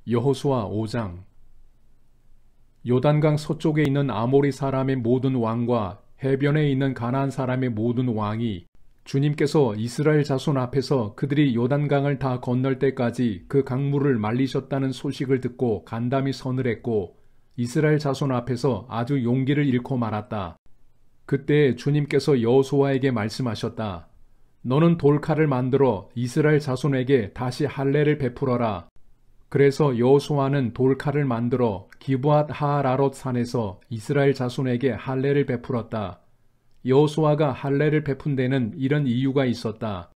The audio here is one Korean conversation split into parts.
여호수아 5장. 요단강 서쪽에 있는 아모리 사람의 모든 왕과 해변에 있는 가나안 사람의 모든 왕이 주님께서 이스라엘 자손 앞에서 그들이 요단강을 다 건널 때까지 그 강물을 말리셨다는 소식을 듣고 간담이 서늘했고 이스라엘 자손 앞에서 아주 용기를 잃고 말았다. 그때 주님께서 여호수아에게 말씀하셨다. 너는 돌칼을 만들어 이스라엘 자손에게 다시 할례를 베풀어라. 그래서 여호수아는 돌칼을 만들어 기브앗 하알아롯 산에서 이스라엘 자손에게 할례를 베풀었다. 여호수아가 할례를 베푼 데는 이런 이유가 있었다.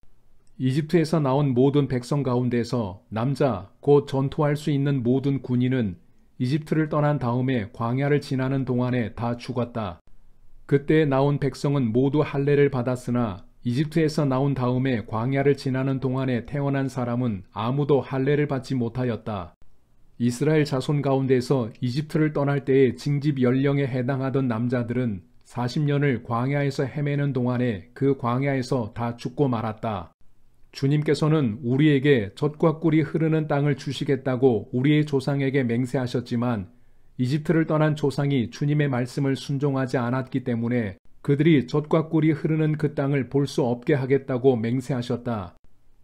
이집트에서 나온 모든 백성 가운데서 남자 곧 전투할 수 있는 모든 군인은 이집트를 떠난 다음에 광야를 지나는 동안에 다 죽었다. 그때 나온 백성은 모두 할례를 받았으나 이집트에서 나온 다음에 광야를 지나는 동안에 태어난 사람은 아무도 할례를 받지 못하였다. 이스라엘 자손 가운데서 이집트를 떠날 때의 징집 연령에 해당하던 남자들은 40년을 광야에서 헤매는 동안에 그 광야에서 다 죽고 말았다. 주님께서는 우리에게 젖과 꿀이 흐르는 땅을 주시겠다고 우리의 조상에게 맹세하셨지만 이집트를 떠난 조상이 주님의 말씀을 순종하지 않았기 때문에 그들이 젖과 꿀이 흐르는 그 땅을 볼 수 없게 하겠다고 맹세하셨다.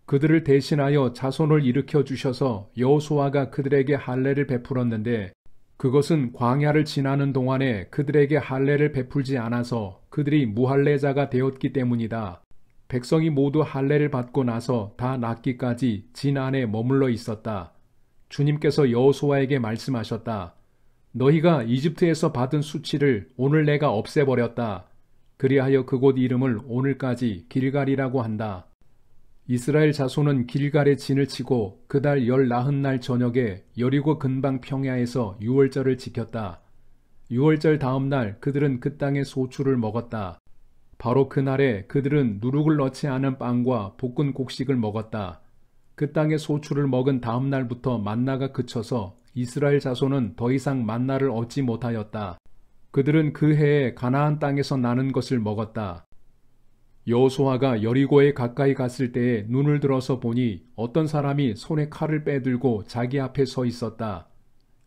그들을 대신하여 자손을 일으켜 주셔서 여호수아가 그들에게 할례를 베풀었는데 그것은 광야를 지나는 동안에 그들에게 할례를 베풀지 않아서 그들이 무할례자가 되었기 때문이다. 백성이 모두 할례를 받고 나서 다 낫기까지 진 안에 머물러 있었다. 주님께서 여호수아에게 말씀하셨다. 너희가 이집트에서 받은 수치를 오늘 내가 없애버렸다. 그리하여 그곳 이름을 오늘까지 길갈이라고 한다. 이스라엘 자손은 길갈에 진을 치고 그달 19날 저녁에 여리고 근방 평야에서 유월절을 지켰다. 유월절 다음 날 그들은 그 땅의 소출을 먹었다. 바로 그날에 그들은 누룩을 넣지 않은 빵과 볶은 곡식을 먹었다. 그 땅의 소출을 먹은 다음 날부터 만나가 그쳐서 이스라엘 자손은 더 이상 만나를 얻지 못하였다. 그들은 그 해에 가나안 땅에서 나는 것을 먹었다. 여호수아가 여리고에 가까이 갔을 때에 눈을 들어서 보니 어떤 사람이 손에 칼을 빼들고 자기 앞에 서 있었다.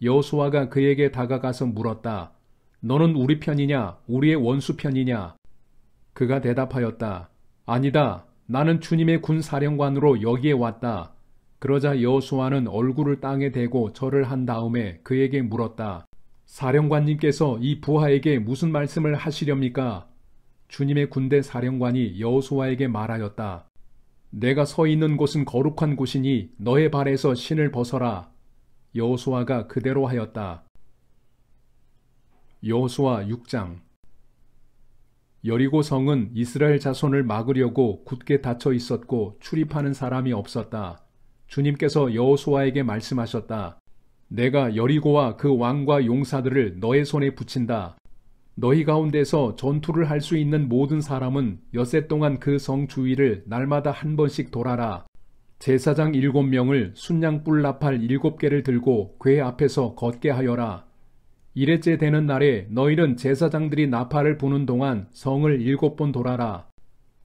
여호수아가 그에게 다가가서 물었다. 너는 우리 편이냐? 우리의 원수 편이냐? 그가 대답하였다. 아니다. 나는 주님의 군 사령관으로 여기에 왔다. 그러자 여호수아는 얼굴을 땅에 대고 절을 한 다음에 그에게 물었다. 사령관님께서 이 부하에게 무슨 말씀을 하시렵니까? 주님의 군대 사령관이 여호수아에게 말하였다. 내가 서 있는 곳은 거룩한 곳이니 너의 발에서 신을 벗어라. 여호수아가 그대로 하였다. 여호수아 6장. 여리고 성은 이스라엘 자손을 막으려고 굳게 닫혀 있었고 출입하는 사람이 없었다. 주님께서 여호수아에게 말씀하셨다. 내가 여리고와 그 왕과 용사들을 너의 손에 붙인다. 너희 가운데서 전투를 할 수 있는 모든 사람은 엿새 동안 그 성 주위를 날마다 한 번씩 돌아라. 제사장 7명을 순양 뿔 나팔 7개를 들고 궤 앞에서 걷게 하여라. 일회째 되는 날에 너희는 제사장들이 나팔을 부는 동안 성을 7번 돌아라.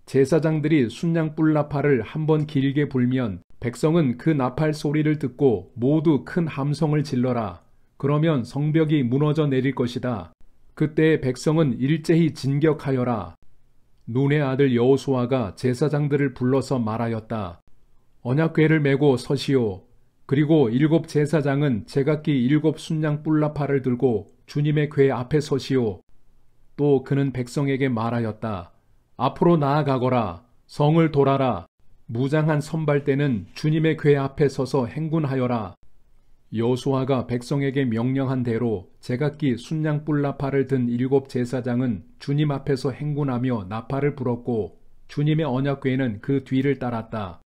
제사장들이 순양 뿔 나팔을 한 번 길게 불면 백성은 그 나팔 소리를 듣고 모두 큰 함성을 질러라. 그러면 성벽이 무너져 내릴 것이다. 그때 백성은 일제히 진격하여라. 눈의 아들 여호수아가 제사장들을 불러서 말하였다. 언약궤를 메고 서시오. 그리고 7 제사장은 제각기 7 순양 뿔나팔을 들고 주님의 궤 앞에 서시오. 또 그는 백성에게 말하였다. 앞으로 나아가거라. 성을 돌아라. 무장한 선발대는 주님의 궤 앞에 서서 행군하여라. 여호수아가 백성에게 명령한 대로 제각기 순양 뿔나팔을 든 7 제사장은 주님 앞에서 행군하며 나팔을 불었고 주님의 언약궤는 그 뒤를 따랐다.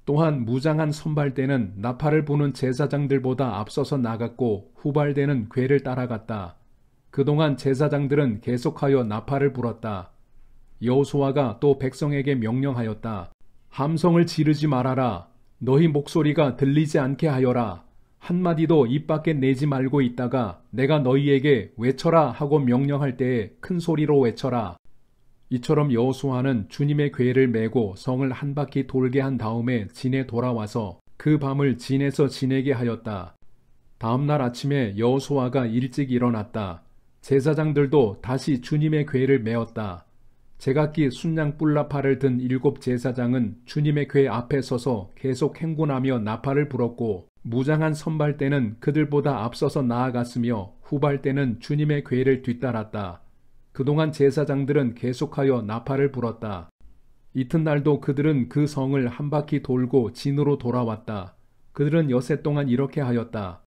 또한 무장한 선발대는 나팔을 부는 제사장들보다 앞서서 나갔고 후발대는 궤를 따라갔다. 그동안 제사장들은 계속하여 나팔을 불었다. 여호수아가 또 백성에게 명령하였다. 함성을 지르지 말아라. 너희 목소리가 들리지 않게 하여라. 한마디도 입 밖에 내지 말고 있다가 내가 너희에게 외쳐라 하고 명령할 때에 큰 소리로 외쳐라. 이처럼 여호수아는 주님의 궤를 메고 성을 한 바퀴 돌게 한 다음에 진에 돌아와서 그 밤을 진에서 지내게 하였다. 다음날 아침에 여호수아가 일찍 일어났다. 제사장들도 다시 주님의 궤를 메었다. 제각기 순양 뿔나팔을 든 7 제사장은 주님의 궤 앞에 서서 계속 행군하며 나팔을 불었고, 무장한 선발대는 그들보다 앞서서 나아갔으며 후발대는 주님의 궤를 뒤따랐다. 그동안 제사장들은 계속하여 나팔을 불었다. 이튿날도 그들은 그 성을 한 바퀴 돌고 진으로 돌아왔다. 그들은 엿새 동안 이렇게 하였다.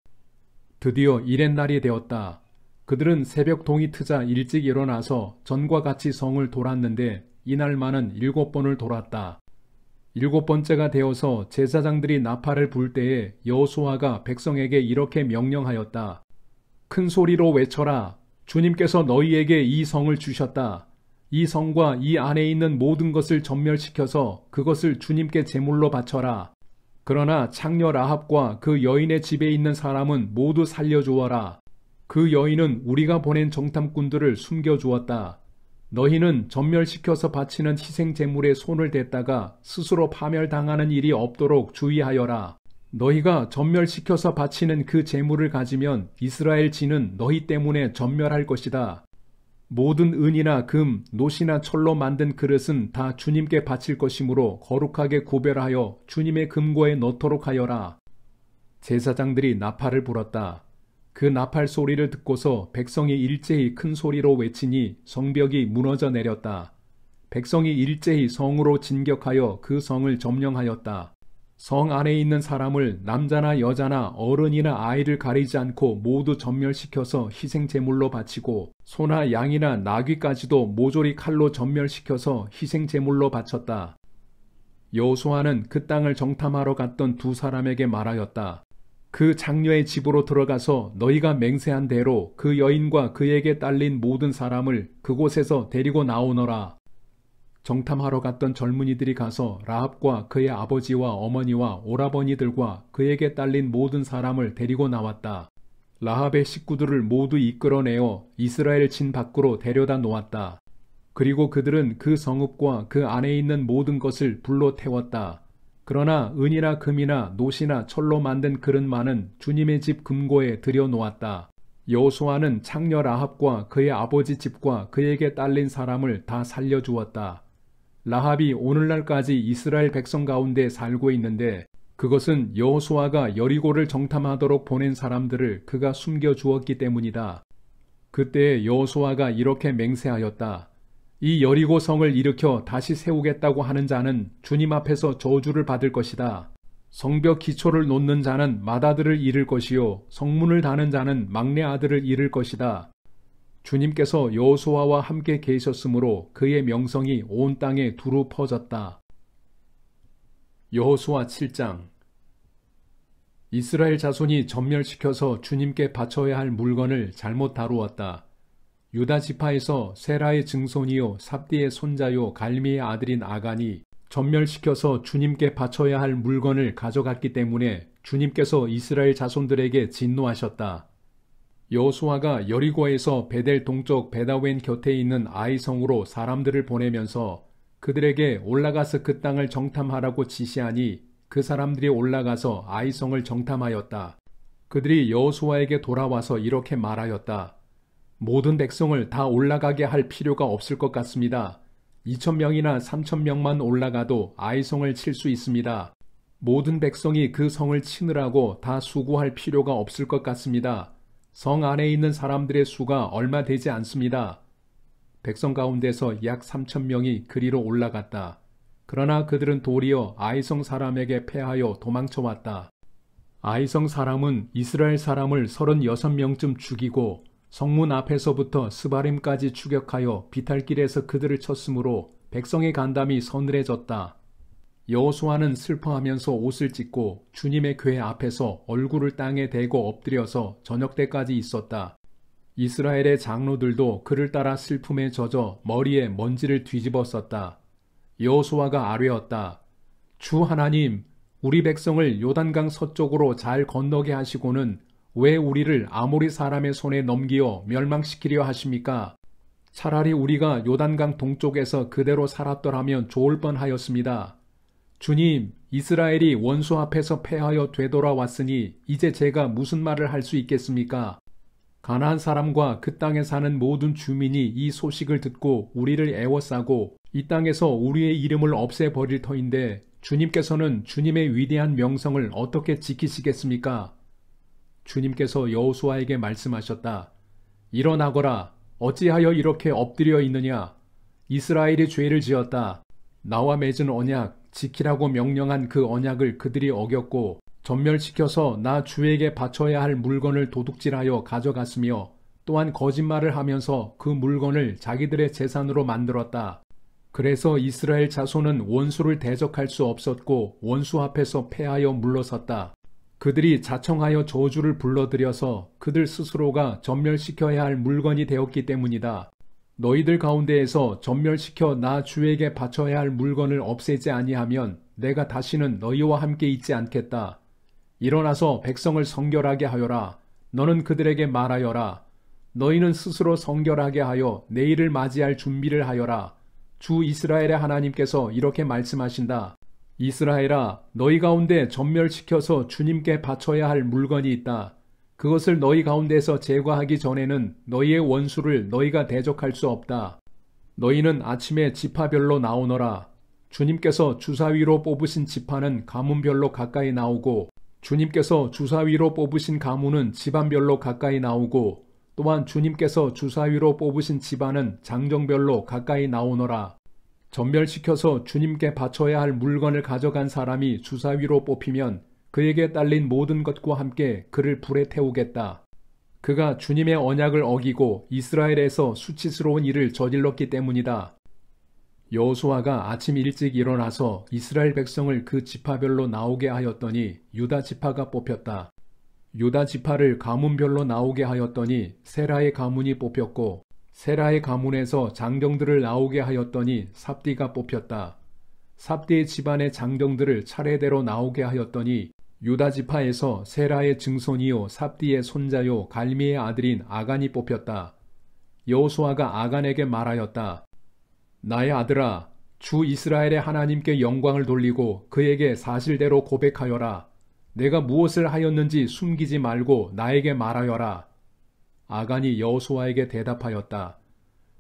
드디어 이렛날이 되었다. 그들은 새벽 동이 트자 일찍 일어나서 전과 같이 성을 돌았는데 이날만은 7번을 돌았다. 7번째가 되어서 제사장들이 나팔을 불 때에 여호수아가 백성에게 이렇게 명령하였다. 큰 소리로 외쳐라. 주님께서 너희에게 이 성을 주셨다. 이 성과 이 안에 있는 모든 것을 전멸시켜서 그것을 주님께 제물로 바쳐라. 그러나 창녀 라합과 그 여인의 집에 있는 사람은 모두 살려주어라. 그 여인은 우리가 보낸 정탐꾼들을 숨겨주었다. 너희는 전멸시켜서 바치는 희생 제물에 손을 댔다가 스스로 파멸당하는 일이 없도록 주의하여라. 너희가 전멸시켜서 바치는 그 제물을 가지면 이스라엘 진은 너희 때문에 전멸할 것이다. 모든 은이나 금, 놋이나 철로 만든 그릇은 다 주님께 바칠 것이므로 거룩하게 구별하여 주님의 금고에 넣도록 하여라. 제사장들이 나팔을 불었다. 그 나팔 소리를 듣고서 백성이 일제히 큰 소리로 외치니 성벽이 무너져 내렸다. 백성이 일제히 성으로 진격하여 그 성을 점령하였다. 성 안에 있는 사람을 남자나 여자나 어른이나 아이를 가리지 않고 모두 전멸시켜서 희생 제물로 바치고 소나 양이나 나귀까지도 모조리 칼로 전멸시켜서 희생 제물로 바쳤다. 여호수아는 그 땅을 정탐하러 갔던 2 사람에게 말하였다. 그 장녀의 집으로 들어가서 너희가 맹세한 대로 그 여인과 그에게 딸린 모든 사람을 그곳에서 데리고 나오너라. 정탐하러 갔던 젊은이들이 가서 라합과 그의 아버지와 어머니와 오라버니들과 그에게 딸린 모든 사람을 데리고 나왔다. 라합의 식구들을 모두 이끌어내어 이스라엘 진 밖으로 데려다 놓았다. 그리고 그들은 그 성읍과 그 안에 있는 모든 것을 불로 태웠다. 그러나 은이나 금이나 놋이나 철로 만든 그릇만은 주님의 집 금고에 들여놓았다. 여호수아는 창녀 라합과 그의 아버지 집과 그에게 딸린 사람을 다 살려주었다. 라합이 오늘날까지 이스라엘 백성 가운데 살고 있는데 그것은 여호수아가 여리고를 정탐하도록 보낸 사람들을 그가 숨겨주었기 때문이다. 그때 여호수아가 이렇게 맹세하였다. 이 여리고 성을 일으켜 다시 세우겠다고 하는 자는 주님 앞에서 저주를 받을 것이다. 성벽 기초를 놓는 자는 맏아들을 잃을 것이요 성문을 다는 자는 막내 아들을 잃을 것이다. 주님께서 여호수아와 함께 계셨으므로 그의 명성이 온 땅에 두루 퍼졌다. 여호수아 7장. 이스라엘 자손이 전멸시켜서 주님께 바쳐야 할 물건을 잘못 다루었다. 유다 지파에서 세라의 증손이요 삽디의 손자요 갈미의 아들인 아간이 전멸시켜서 주님께 바쳐야 할 물건을 가져갔기 때문에 주님께서 이스라엘 자손들에게 진노하셨다. 여호수아가 여리고에서 베델 동쪽 베다웬 곁에 있는 아이성으로 사람들을 보내면서 그들에게 올라가서 그 땅을 정탐하라고 지시하니 그 사람들이 올라가서 아이성을 정탐하였다. 그들이 여호수아에게 돌아와서 이렇게 말하였다. 모든 백성을 다 올라가게 할 필요가 없을 것 같습니다. 2,000명이나 3,000명만 올라가도 아이성을 칠 수 있습니다. 모든 백성이 그 성을 치느라고 다 수고할 필요가 없을 것 같습니다. 성 안에 있는 사람들의 수가 얼마 되지 않습니다. 백성 가운데서 약 3,000명이 그리로 올라갔다. 그러나 그들은 도리어 아이성 사람에게 패하여 도망쳐왔다. 아이성 사람은 이스라엘 사람을 36명쯤 죽이고 성문 앞에서부터 스바림까지 추격하여 비탈길에서 그들을 쳤으므로 백성의 간담이 서늘해졌다. 여호수아는 슬퍼하면서 옷을 찢고 주님의 궤 앞에서 얼굴을 땅에 대고 엎드려서 저녁 때까지 있었다. 이스라엘의 장로들도 그를 따라 슬픔에 젖어 머리에 먼지를 뒤집어 썼다. 여호수아가 아뢰었다. 주 하나님, 우리 백성을 요단강 서쪽으로 잘 건너게 하시고는 왜 우리를 아모리 사람의 손에 넘기어 멸망시키려 하십니까? 차라리 우리가 요단강 동쪽에서 그대로 살았더라면 좋을 뻔하였습니다. 주님, 이스라엘이 원수 앞에서 패하여 되돌아왔으니 이제 제가 무슨 말을 할 수 있겠습니까? 가나안 사람과 그 땅에 사는 모든 주민이 이 소식을 듣고 우리를 애워싸고 이 땅에서 우리의 이름을 없애버릴 터인데 주님께서는 주님의 위대한 명성을 어떻게 지키시겠습니까? 주님께서 여호수아에게 말씀하셨다. 일어나거라. 어찌하여 이렇게 엎드려 있느냐? 이스라엘이 죄를 지었다. 나와 맺은 언약, 지키라고 명령한 그 언약을 그들이 어겼고 전멸시켜서 나 주에게 바쳐야 할 물건을 도둑질하여 가져갔으며 또한 거짓말을 하면서 그 물건을 자기들의 재산으로 만들었다. 그래서 이스라엘 자손은 원수를 대적할 수 없었고 원수 앞에서 패하여 물러섰다. 그들이 자청하여 저주를 불러들여서 그들 스스로가 전멸시켜야 할 물건이 되었기 때문이다. 너희들 가운데에서 전멸시켜 나 주에게 바쳐야 할 물건을 없애지 아니하면 내가 다시는 너희와 함께 있지 않겠다. 일어나서 백성을 성결하게 하여라. 너는 그들에게 말하여라. 너희는 스스로 성결하게 하여 내일을 맞이할 준비를 하여라. 주 이스라엘의 하나님께서 이렇게 말씀하신다. 이스라엘아, 너희 가운데 전멸시켜서 주님께 바쳐야 할 물건이 있다. 그것을 너희 가운데서 제거하기 전에는 너희의 원수를 너희가 대적할 수 없다. 너희는 아침에 지파별로 나오너라. 주님께서 주사위로 뽑으신 지파는 가문별로 가까이 나오고 주님께서 주사위로 뽑으신 가문은 집안별로 가까이 나오고 또한 주님께서 주사위로 뽑으신 집안은 장정별로 가까이 나오너라. 전멸시켜서 주님께 바쳐야 할 물건을 가져간 사람이 주사위로 뽑히면 그에게 딸린 모든 것과 함께 그를 불에 태우겠다. 그가 주님의 언약을 어기고 이스라엘에서 수치스러운 일을 저질렀기 때문이다. 여호수아가 아침 일찍 일어나서 이스라엘 백성을 그 지파별로 나오게 하였더니 유다 지파가 뽑혔다. 유다 지파를 가문별로 나오게 하였더니 세라의 가문이 뽑혔고 세라의 가문에서 장정들을 나오게 하였더니 삽디가 뽑혔다. 삽디의 집안의 장정들을 차례대로 나오게 하였더니 유다 지파에서 세라의 증손이요 삽디의 손자요 갈미의 아들인 아간이 뽑혔다. 여호수아가 아간에게 말하였다. 나의 아들아, 주 이스라엘의 하나님께 영광을 돌리고 그에게 사실대로 고백하여라. 내가 무엇을 하였는지 숨기지 말고 나에게 말하여라. 아간이 여호수아에게 대답하였다.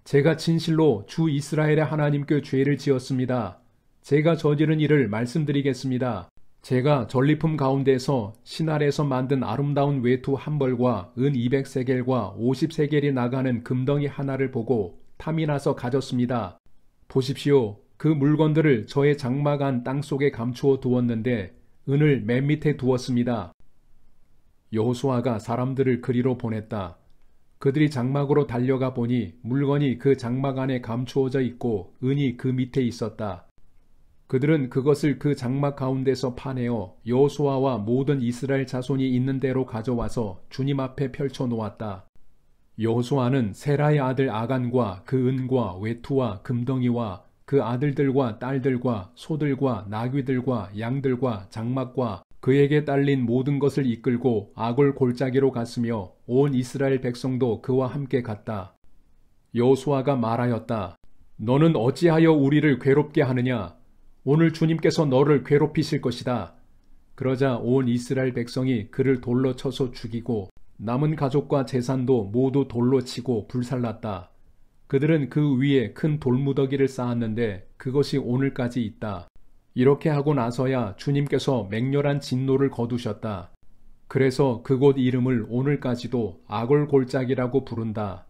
제가 진실로 주 이스라엘의 하나님께 죄를 지었습니다. 제가 저지른 일을 말씀드리겠습니다. 제가 전리품 가운데서 신할에서 만든 아름다운 외투 한 벌과 은 200세겔과 50세겔이 나가는 금덩이 하나를 보고 탐이 나서 가졌습니다. 보십시오. 그 물건들을 저의 장막 안 땅속에 감추어 두었는데 은을 맨 밑에 두었습니다. 여호수아가 사람들을 그리로 보냈다. 그들이 장막으로 달려가 보니 물건이 그 장막 안에 감추어져 있고 은이 그 밑에 있었다. 그들은 그것을 그 장막 가운데서 파내어 여호수아와 모든 이스라엘 자손이 있는 대로 가져와서 주님 앞에 펼쳐 놓았다. 여호수아는 세라의 아들 아간과 그 은과 외투와 금덩이와 그 아들들과 딸들과 소들과 나귀들과 양들과 장막과 그에게 딸린 모든 것을 이끌고 아골 골짜기로 갔으며 온 이스라엘 백성도 그와 함께 갔다. 여호수아가 말하였다. 너는 어찌하여 우리를 괴롭게 하느냐? 오늘 주님께서 너를 괴롭히실 것이다. 그러자 온 이스라엘 백성이 그를 돌로 쳐서 죽이고 남은 가족과 재산도 모두 돌로 치고 불살랐다. 그들은 그 위에 큰 돌무더기를 쌓았는데 그것이 오늘까지 있다. 이렇게 하고 나서야 주님께서 맹렬한 진노를 거두셨다. 그래서 그곳 이름을 오늘까지도 아골 골짜기라고 부른다.